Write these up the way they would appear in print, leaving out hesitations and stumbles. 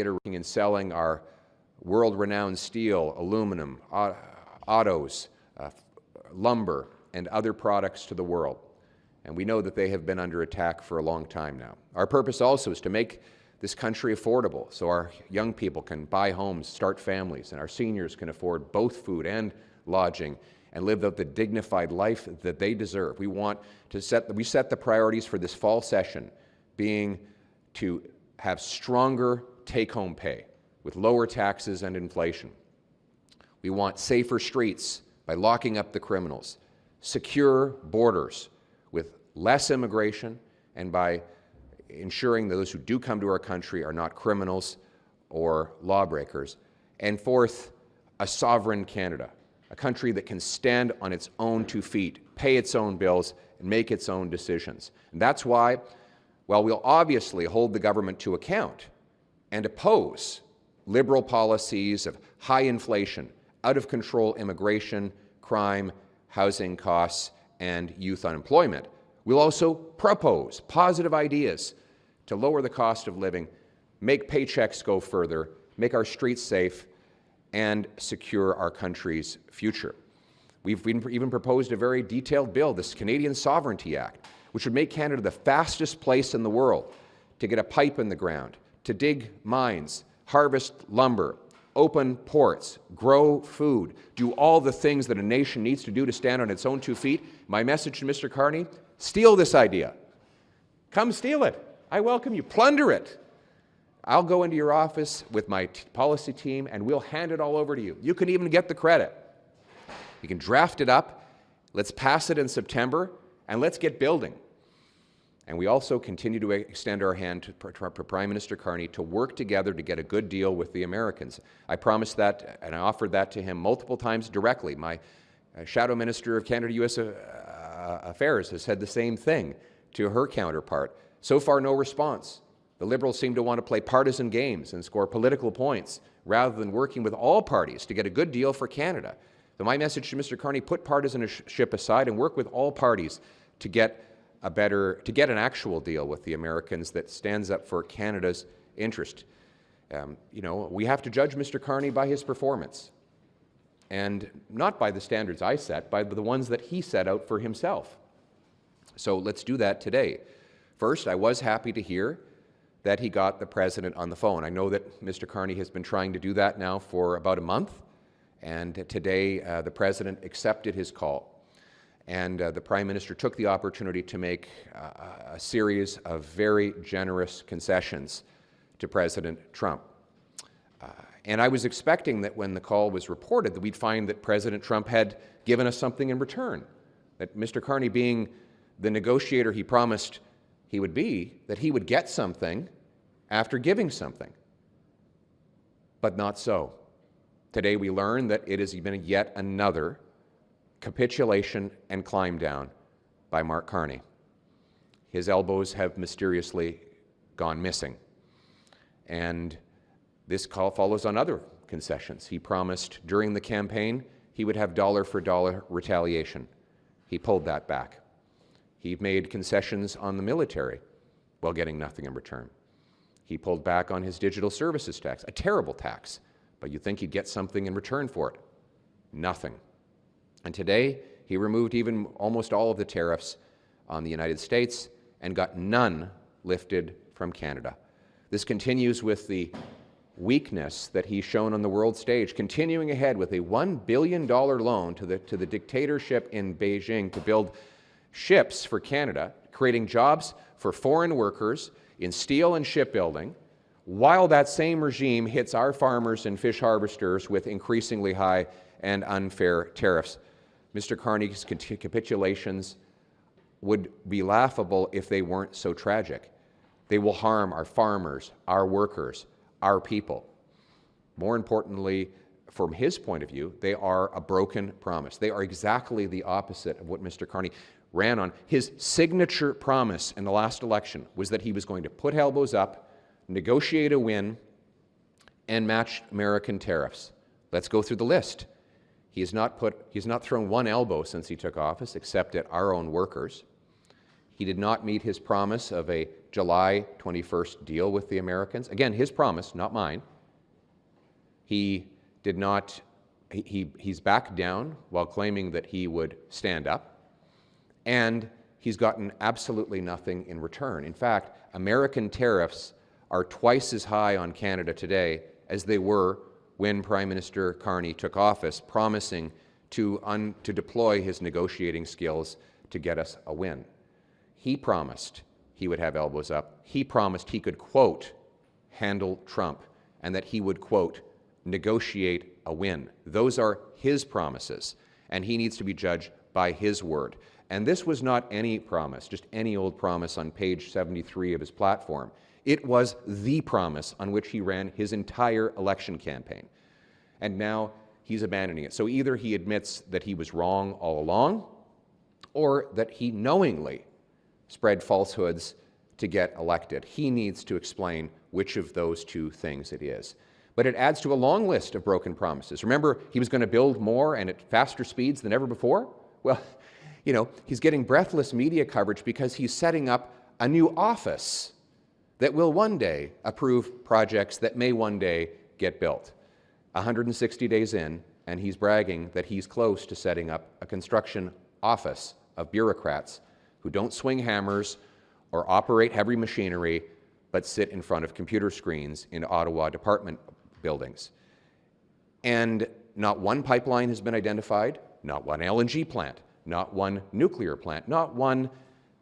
working in selling our world-renowned steel, aluminum, autos, lumber, and other products to the world. And we know that they have been under attack for a long time now. Our purpose also is to make this country affordable so our young people can buy homes, start families, and our seniors can afford both food and lodging and live out the dignified life that they deserve. We set the priorities for this fall session being to have stronger take-home pay with lower taxes and inflation. We want safer streets by locking up the criminals, secure borders with less immigration, and by ensuring those who do come to our country are not criminals or lawbreakers. And fourth, a sovereign Canada, a country that can stand on its own 2 feet, pay its own bills, and make its own decisions. And that's why, while we'll obviously hold the government to account and oppose liberal policies of high inflation, out-of-control immigration, crime, housing costs, and youth unemployment, we'll also propose positive ideas to lower the cost of living, make paychecks go further, make our streets safe, and secure our country's future. We've even proposed a very detailed bill, this Canadian Sovereignty Act, which would make Canada the fastest place in the world to get a pipe in the ground, to dig mines, harvest lumber, open ports, grow food, do all the things that a nation needs to do to stand on its own 2 feet. My message to Mr. Carney: steal this idea. Come steal it. I welcome you. Plunder it. I'll go into your office with my policy team and we'll hand it all over to you. You can even get the credit. You can draft it up. Let's pass it in September and let's get building. And we also continue to extend our hand to Prime Minister Carney to work together to get a good deal with the Americans. I promised that and I offered that to him multiple times directly. My Shadow Minister of Canada-U.S. Affairs has said the same thing to her counterpart. So far, no response. The Liberals seem to want to play partisan games and score political points rather than working with all parties to get a good deal for Canada. So my message to Mr. Carney: put partisanship aside and work with all parties to get an actual deal with the Americans that stands up for Canada's interest. We have to judge Mr. Carney by his performance, and not by the standards I set, by the ones that he set out for himself. So let's do that today. First, I was happy to hear that he got the President on the phone. I know that Mr. Carney has been trying to do that now for about a month, and today the President accepted his call. And the Prime Minister took the opportunity to make a series of very generous concessions to President Trump. And I was expecting that when the call was reported that we'd find that President Trump had given us something in return, that Mr. Carney, being the negotiator he promised he would be, that he would get something after giving something. But not so. Today we learn that it has been yet another capitulation and climb down by Mark Carney. His elbows have mysteriously gone missing. And this call follows on other concessions. He promised during the campaign he would have dollar-for-dollar retaliation. He pulled that back. He made concessions on the military while getting nothing in return. He pulled back on his digital services tax, a terrible tax, but you'd think he'd get something in return for it. Nothing. And today, he removed even almost all of the tariffs on the United States and got none lifted from Canada. This continues with the weakness that he's shown on the world stage, continuing ahead with a $1 billion loan to the dictatorship in Beijing to build ships for Canada, creating jobs for foreign workers in steel and shipbuilding, while that same regime hits our farmers and fish harvesters with increasingly high and unfair tariffs. Mr. Carney's capitulations would be laughable if they weren't so tragic. They will harm our farmers, our workers, our people. More importantly, from his point of view, they are a broken promise. They are exactly the opposite of what Mr. Carney ran on. His signature promise in the last election was that he was going to put elbows up, negotiate a win, and match American tariffs. Let's go through the list. He has not thrown one elbow since he took office, except at our own workers. He did not meet his promise of a July 21st deal with the Americans. Again, his promise, not mine. He did not, he's backed down while claiming that he would stand up, and he's gotten absolutely nothing in return. In fact, American tariffs are twice as high on Canada today as they were when Prime Minister Carney took office, promising to deploy his negotiating skills to get us a win. He promised he would have elbows up. He promised he could, quote, handle Trump, and that he would, quote, negotiate a win. Those are his promises, and he needs to be judged by his word. And this was not any promise, just any old promise on page 73 of his platform. It was the promise on which he ran his entire election campaign. And now he's abandoning it. So either he admits that he was wrong all along, or that he knowingly spread falsehoods to get elected. He needs to explain which of those two things it is. But it adds to a long list of broken promises. Remember, he was going to build more and at faster speeds than ever before? Well, you know, he's getting breathless media coverage because he's setting up a new office that will one day approve projects that may one day get built. 160 days in, and he's bragging that he's close to setting up a construction office of bureaucrats who don't swing hammers or operate heavy machinery, but sit in front of computer screens in Ottawa department buildings. And not one pipeline has been identified, not one LNG plant, not one nuclear plant, not one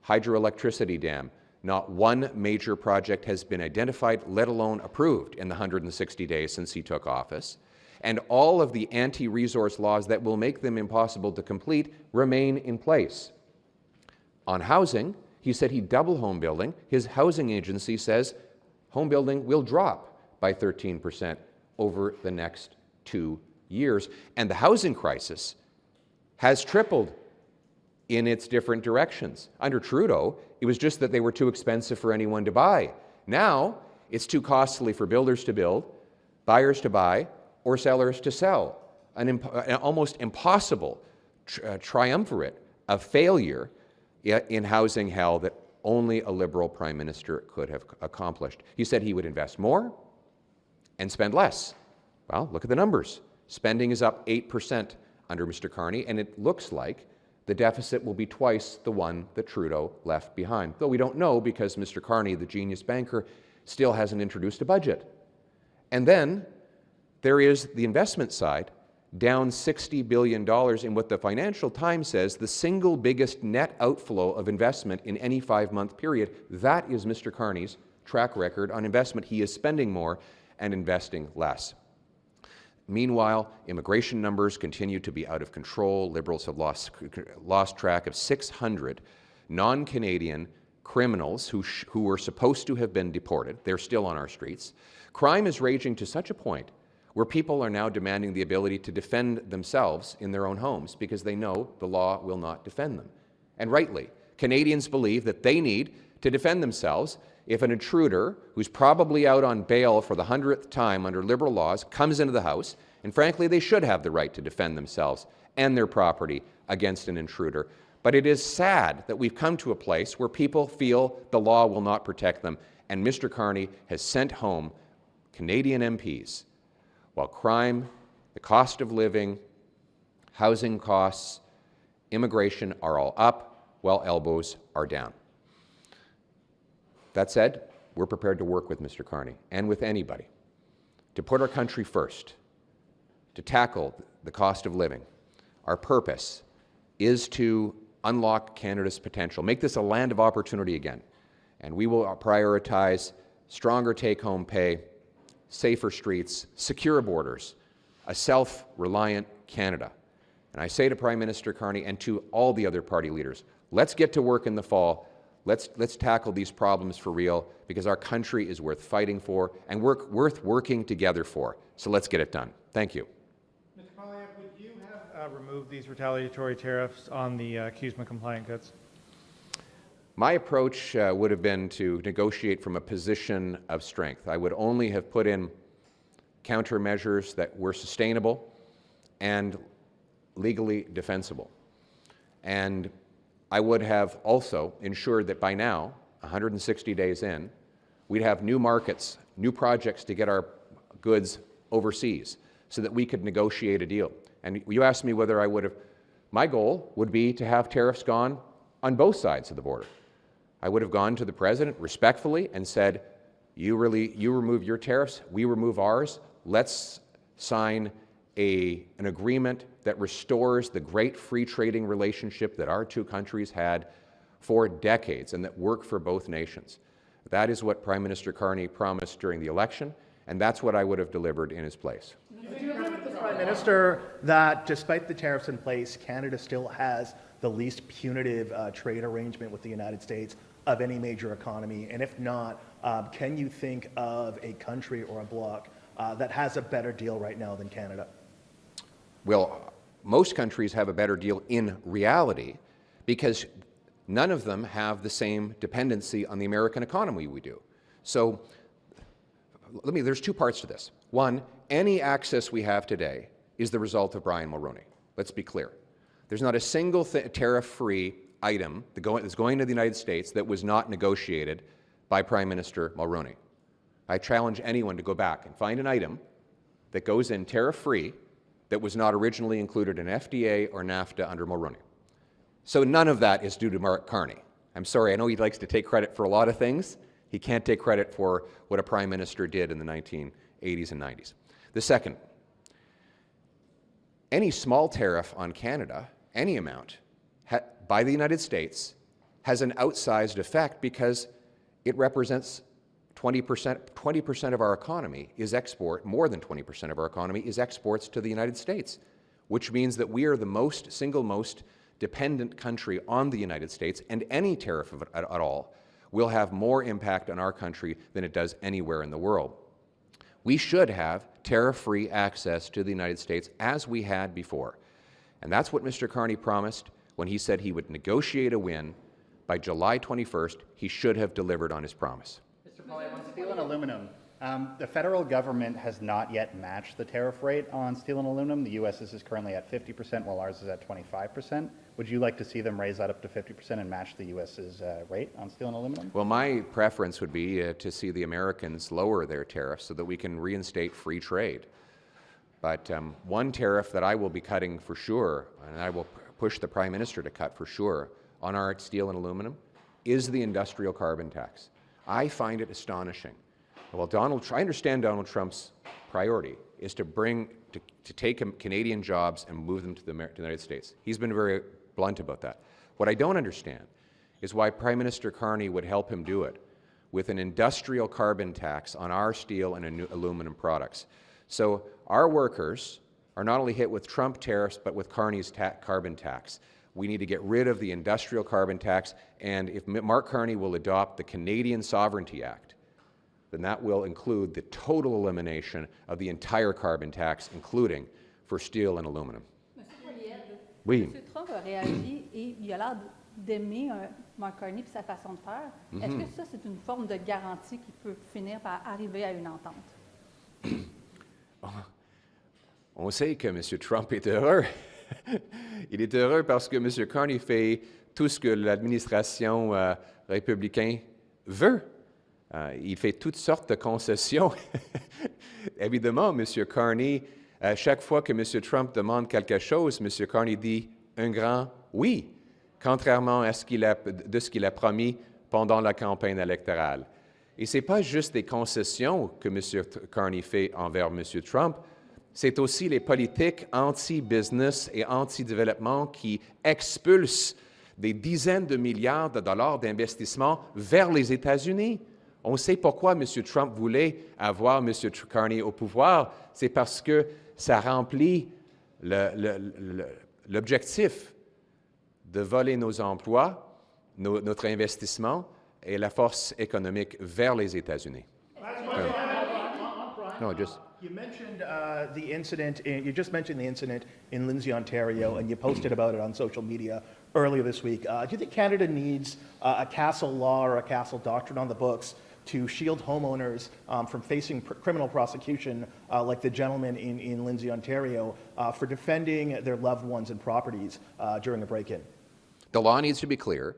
hydroelectricity dam, not one major project has been identified, let alone approved in the 160 days since he took office. And all of the anti-resource laws that will make them impossible to complete remain in place. On housing, he said he'd double home building. His housing agency says home building will drop by 13% over the next 2 years. And the housing crisis has tripled in its different directions. Under Trudeau, it was just that they were too expensive for anyone to buy. Now, it's too costly for builders to build, buyers to buy, or sellers to sell. An almost impossible triumvirate of failure in housing hell that only a Liberal Prime Minister could have accomplished. He said he would invest more and spend less. Well, look at the numbers. Spending is up 8% under Mr. Carney, and it looks like the deficit will be twice the one that Trudeau left behind. Though we don't know because Mr. Carney, the genius banker, still hasn't introduced a budget. And then there is the investment side, down $60 billion in what the Financial Times says the single biggest net outflow of investment in any 5-month period. That is Mr. Carney's track record on investment. He is spending more and investing less. Meanwhile, immigration numbers continue to be out of control. Liberals have lost track of 600 non-Canadian criminals who were supposed to have been deported. They're still on our streets. Crime is raging to such a point where people are now demanding the ability to defend themselves in their own homes because they know the law will not defend them. And rightly, Canadians believe that they need to defend themselves if an intruder who's probably out on bail for the 100th time under Liberal laws comes into the house, and frankly, they should have the right to defend themselves and their property against an intruder. But it is sad that we've come to a place where people feel the law will not protect them, and Mr. Carney has sent home Canadian MPs while crime, the cost of living, housing costs, immigration are all up, while elbows are down. That said, we're prepared to work with Mr. Carney and with anybody to put our country first, to tackle the cost of living. Our purpose is to unlock Canada's potential, make this a land of opportunity again, and we will prioritize stronger take-home pay, safer streets, secure borders, a self-reliant Canada. And I say to Prime Minister Carney and to all the other party leaders, let's get to work in the fall. Let's tackle these problems for real because our country is worth fighting for and worth working together for. So let's get it done. Thank you. Mr. Poilievre, would you have removed these retaliatory tariffs on the CUSMA-compliant goods? My approach would have been to negotiate from a position of strength. I would only have put in countermeasures that were sustainable and legally defensible. And I would have also ensured that by now 160 days in, we'd have new markets, new projects to get our goods overseas so that we could negotiate a deal. And you asked me whether I would have, my goal would be to have tariffs gone on both sides of the border. I would have gone to the President respectfully and said, you remove your tariffs, we remove ours, let's sign an agreement that restores the great free trading relationship that our two countries had for decades and that worked for both nations. That is what Prime Minister Carney promised during the election, and that's what I would have delivered in his place. Do you agree with the Prime Minister that despite the tariffs in place, Canada still has the least punitive trade arrangement with the United States of any major economy? And if not, can you think of a country or a bloc that has a better deal right now than Canada? Well, most countries have a better deal in reality because none of them have the same dependency on the American economy we do. So there's two parts to this. One, any access we have today is the result of Brian Mulroney. Let's be clear. There's not a single tariff-free item that's going to the United States that was not negotiated by Prime Minister Mulroney. I challenge anyone to go back and find an item that goes in tariff-free that was not originally included in FDA or NAFTA under Mulroney. So none of that is due to Mark Carney. I'm sorry, I know he likes to take credit for a lot of things. He can't take credit for what a prime minister did in the 1980s and 90s. The second, any small tariff on Canada, any amount, by the United States, has an outsized effect because it represents 20% of our economy is export, more than 20% of our economy is exports to the United States, which means that we are the single most dependent country on the United States, and any tariff at all will have more impact on our country than it does anywhere in the world. We should have tariff-free access to the United States as we had before. And that's what Mr. Carney promised when he said he would negotiate a win by July 21st. He should have delivered on his promise. Mr. Pauly, on steel and aluminum, the federal government has not yet matched the tariff rate on steel and aluminum. The U.S. is currently at 50%, while ours is at 25%. Would you like to see them raise that up to 50% and match the U.S.'s rate on steel and aluminum? Well, my preference would be to see the Americans lower their tariffs so that we can reinstate free trade. But one tariff that I will be cutting for sure, and I will push the Prime Minister to cut for sure, on our steel and aluminum, is the industrial carbon tax. I find it astonishing. Well, I understand Donald Trump's priority is to take Canadian jobs and move them to the United States. He's been very blunt about that. What I don't understand is why Prime Minister Carney would help him do it with an industrial carbon tax on our steel and aluminum products. So our workers are not only hit with Trump tariffs, but with Carney's carbon tax. We need to get rid of the industrial carbon tax, and if Mark Carney will adopt the Canadian Sovereignty Act, then that will include the total elimination of the entire carbon tax, including for steel and aluminum. Oui. M. Trump a réagi et il a l'air d'aimer Mark Carney et sa façon de faire. Est-ce que ça, c'est une forme de garantie qui peut finir par arriver à une entente? On sait que M. Trump est heureux. Il est heureux parce que M. Carney fait tout ce que l'administration républicaine veut. Il fait toutes sortes de concessions. Évidemment, M. Carney, chaque fois que M. Trump demande quelque chose, M. Carney dit un grand oui, contrairement à ce qu'il a promis pendant la campagne électorale. Et ce n'est pas juste des concessions que M. Carney fait envers M. Trump, c'est aussi les politiques anti-business et anti-développement qui expulsent des dizaines de milliards de dollars d'investissement vers les États-Unis. On sait pourquoi M. Trump voulait avoir M. Carney au pouvoir. C'est parce que ça remplit l'objectif de voler nos emplois, notre investissement et la force économique vers les États-Unis. No, just... You mentioned the incident. You just mentioned the incident in Lindsay, Ontario, and you posted about it on social media earlier this week. Do you think Canada needs a castle law or a castle doctrine on the books to shield homeowners from facing criminal prosecution, like the gentleman in Lindsay, Ontario, for defending their loved ones and properties during a break-in? The law needs to be clear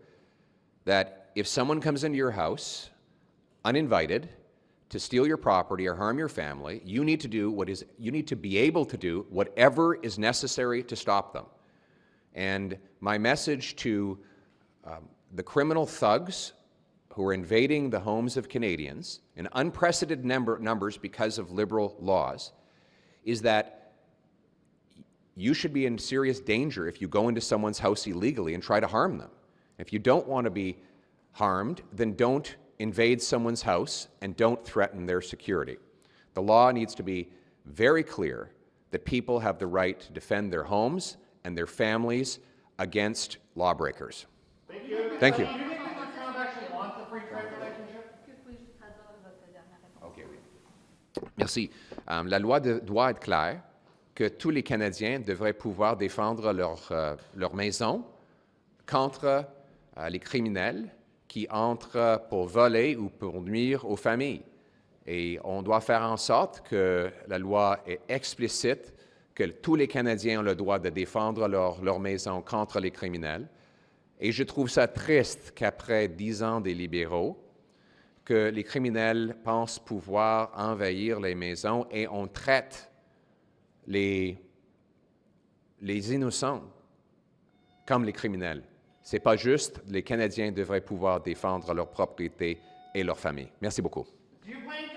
that if someone comes into your house uninvited to steal your property or harm your family, you need to be able to do whatever is necessary to stop them. And my message to the criminal thugs who are invading the homes of Canadians in unprecedented numbers because of Liberal laws is that you should be in serious danger if you go into someone's house illegally and try to harm them. If you don't want to be harmed, then don't invade someone's house and don't threaten their security. The law needs to be very clear that people have the right to defend their homes and their families against lawbreakers. Thank you. Thank you. Que puis-je traduire votre dernière réponse? OK, oui. Merci. La loi doit être claire que tous les Canadiens devraient pouvoir défendre leur maison contre les criminels qui entrent pour voler ou pour nuire aux familles. Et on doit faire en sorte que la loi est explicite, que tous les Canadiens ont le droit de défendre leur maison contre les criminels. Et je trouve ça triste qu'après 10 ans des libéraux, que les criminels pensent pouvoir envahir les maisons et on traite les innocents comme les criminels. C'est pas juste, les Canadiens devraient pouvoir défendre leur propriété et leur famille. Merci beaucoup. Do you plan